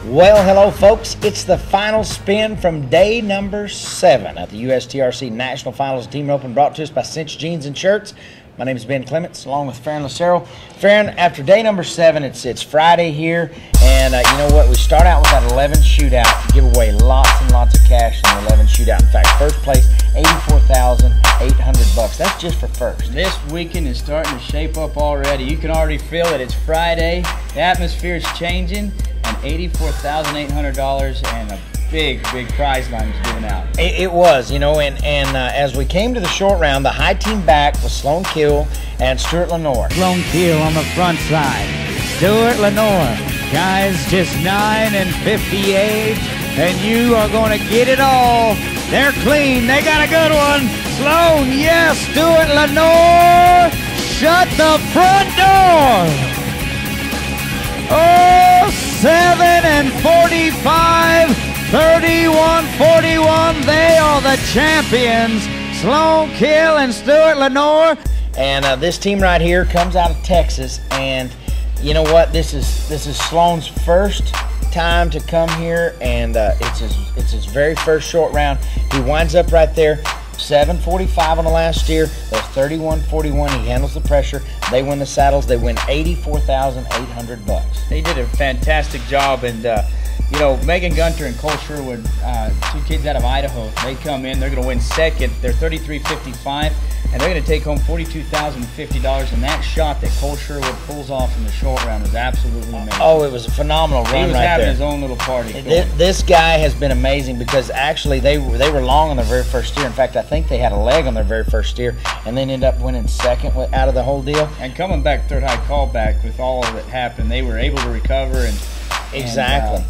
Well, hello folks. It's the final spin from day number 7 at the USTRC National Finals Team Open, brought to us by Cinch Jeans and Shirts. My name is Ben Clements, along with Farron Lucero. Farron, after day number 7, it's Friday here, and you know what? We start out with that 11 shootout to give away lots and lots of cash in the 11 shootout. In fact, first place, $84,800. That's just for first. This weekend is starting to shape up already. You can already feel it. It's Friday. The atmosphere is changing, and $84,800 and a big prize line was given out. It was, you know, and as we came to the short round, the high team back was Sloan Kill and Stuart Lenore. Sloan Kill on the front side. Stuart Lenore, guys just 9 and 50 age, and you are going to get it all. They're clean. They got a good one. Sloan, yes. Stuart Lenore, shut the front door. Oh, 7 and 45, 31-41. They are the champions. Sloan Kill and Stuart Lenore. And this team right here comes out of Texas, and you know what? This is Sloan's first time to come here, and it's his very first short round. He winds up right there. 745 on the last steer. They're 31-41. He handles the pressure. They win the saddles. They win $84,800. They did a fantastic job, and you know, Megan Gunter and Cole Sherwood, two kids out of Idaho, they come in. They're going to win second. They're 33-55, and they're going to take home $42,050. And that shot that Cole Sherwood pulls off in the short round was absolutely amazing. Oh, it was a phenomenal run right there. He was having his own little party. This guy has been amazing, because actually they were long on their very first steer. In fact, I think they had a leg on their very first steer, and then ended up winning second out of the whole deal. And coming back third high callback with all of it happened, they were able to recover and. Exactly.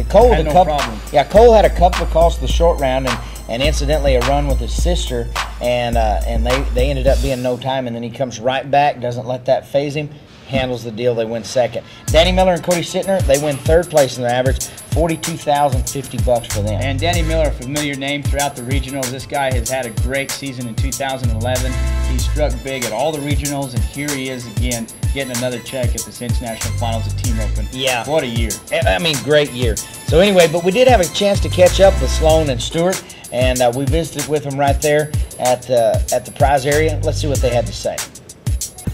Cole had problem. Yeah, Cole had a couple of calls to the short round, and incidentally a run with his sister, and they ended up being no time, and then he comes right back, doesn't let that phase him, handles the deal. They win second. Danny Miller and Cody Sittner, they win third place in their average, $42,050 for them. And Danny Miller, a familiar name throughout the regionals. This guy has had a great season in 2011. He struck big at all the regionals, and here he is again, getting another check at the Cinch National Finals at Team Open. Yeah. What a year. I mean, great year. So anyway, but we did have a chance to catch up with Sloan and Stuart, and we visited with them right there at the prize area. Let's see what they had to say.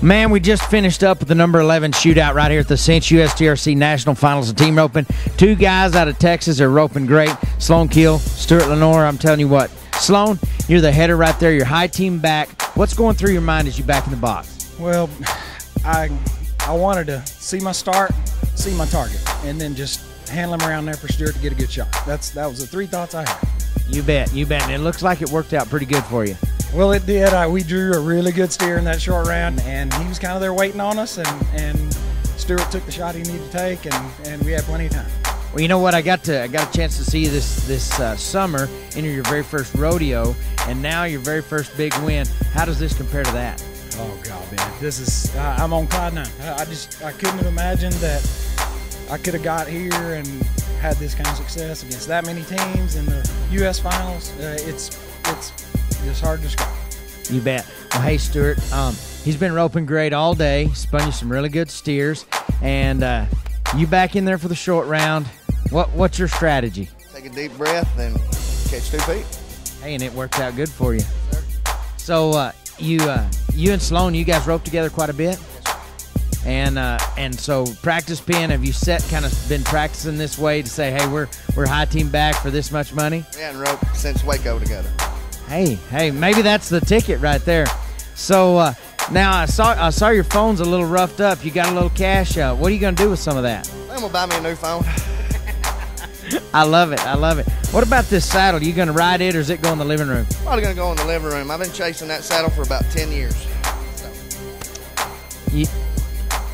Man, we just finished up with the number 11 shootout right here at the Cinch USTRC National Finals of Team Open. Two guys out of Texas are roping great. Sloan Kill, Stuart Lenore. I'm telling you what, Sloan, you're the header right there. Your high team back. What's going through your mind as you back in the box? Well, I wanted to see my start, see my target, and then just handle him around there for Stuart to get a good shot. That was the three thoughts I had. You bet. And it looks like it worked out pretty good for you. Well, it did. We drew a really good steer in that short round, and he was kind of there waiting on us, and Stuart took the shot he needed to take, and we had plenty of time. Well, you know what? I got a chance to see you this summer, enter your very first rodeo, and now your very first big win. How does this compare to that? Oh God, man, this is I'm on cloud nine. I couldn't have imagined that I could have got here and had this kind of success against that many teams in the U.S. finals. It's just hard to describe. You bet. Well, hey, Stuart, he's been roping great all day. Spun you some really good steers, and you back in there for the short round. What's your strategy? Take a deep breath and catch 2 feet. Hey, and it worked out good for you. Yes, So you and Sloan, you guys rope together quite a bit. Yes, And so practice pin, have you been practicing this way to say, hey, we're high team back for this much money? we hadn't roped since Waco together. Hey, maybe that's the ticket right there. So now I saw your phone's a little roughed up. You got a little cash. What are you going to do with some of that? I'm gonna buy me a new phone. I love it. What about this saddle? You going to ride it, or is it going in the living room? Probably gonna go in the living room. I've been chasing that saddle for about 10 years. So.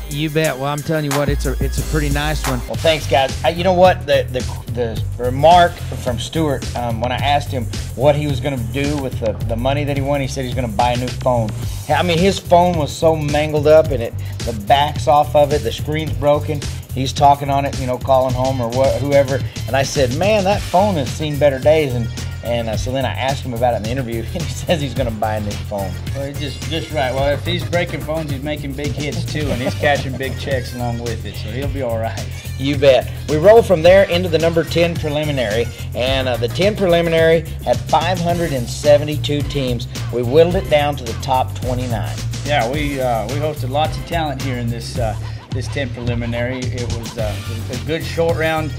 You bet. Well, I'm telling you what, it's a pretty nice one. Well, thanks, guys. You know what? The remark from Stuart, when I asked him what he was going to do with the money that he won, he said he's going to buy a new phone. I mean, his phone was so mangled up, and the back's off of it, the screen's broken. He's talking on it, you know, calling home or whoever. And I said, man, that phone has seen better days. And And so then I asked him about it in the interview, and he says he's going to buy a new phone. Well, just right. Well, if he's breaking phones, he's making big hits too, and he's cashing big checks along with it, so he'll be all right. You bet. We roll from there into the number 10 preliminary, and the 10 preliminary had 572 teams. We whittled it down to the top 29. Yeah, we hosted lots of talent here in this 10 preliminary. It was a good short round.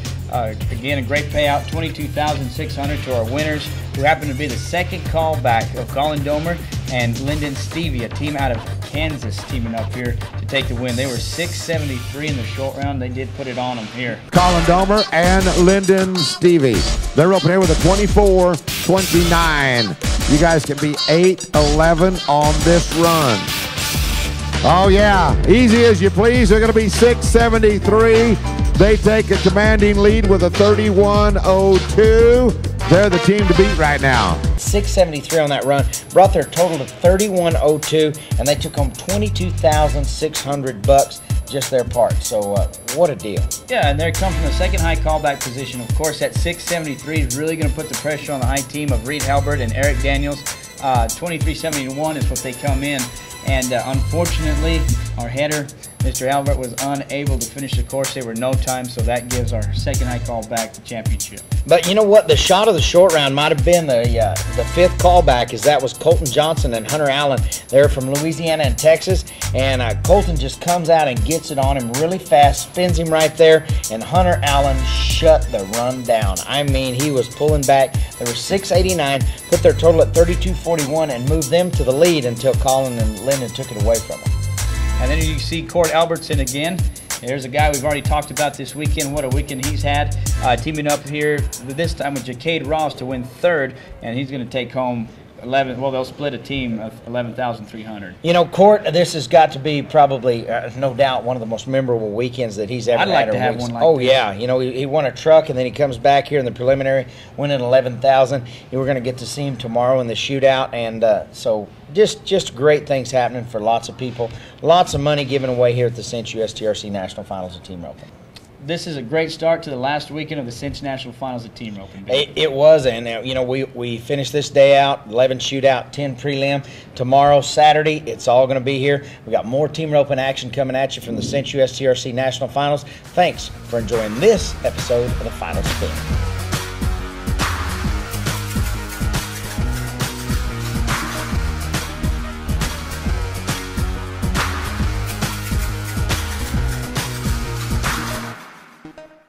Again, a great payout, $22,600 to our winners, who happened to be the second callback of Colin Domer and Lyndon Stevie, a team out of Kansas, teaming up here to take the win. They were 673 in the short round. They did put it on them here. Colin Domer and Lyndon Stevie. They're opening with a 24-29. You guys can be 8-11 on this run. Oh, yeah. Easy as you please. They're going to be 673. They take a commanding lead with a 31-02. They're the team to beat right now. 673 on that run. Brought their total to 3102, and they took home $22,600 just their part. So what a deal. Yeah, and they come from the second high callback position. Of course, that 673 is really going to put the pressure on the high team of Reed Halbert and Eric Daniels. 2371 is what they come in. And unfortunately, our header, Mr. Albert, was unable to finish the course. They were no time, so that gives our second high call back the championship. But you know what? The shot of the short round might have been the fifth callback, as that was Colton Johnson and Hunter Allen. They're from Louisiana and Texas, and Colton just comes out and gets it on him really fast, spins him right there, and Hunter Allen shut the run down. I mean, he was pulling back. They were 689, put their total at 3241, and moved them to the lead until Colin and Lyndon took it away from them. And then you see Court Albertson again. There's a guy we've already talked about this weekend. What a weekend he's had. Teaming up here this time with Jacade Ross to win third, and he's going to take home 11. Well, they'll split a team of 11,300. You know, Court, this has got to be probably, no doubt, one of the most memorable weekends that he's ever had. I'd like to have one like this. Oh, this. yeah. You know, he won a truck, and then he comes back here in the preliminary, winning 11,000. We're going to get to see him tomorrow in the shootout, and so just great things happening for lots of people. Lots of money given away here at the Cinch USTRC National Finals of Team Roping. This is a great start to the last weekend of the Cinch National Finals of Team Roping. It was, and you know, we finished this day out, 11 shootout, 10 prelim. Tomorrow, Saturday, it's all going to be here. We got more team roping action coming at you from the Cinch USTRC National Finals. Thanks for enjoying this episode of the Final Spin.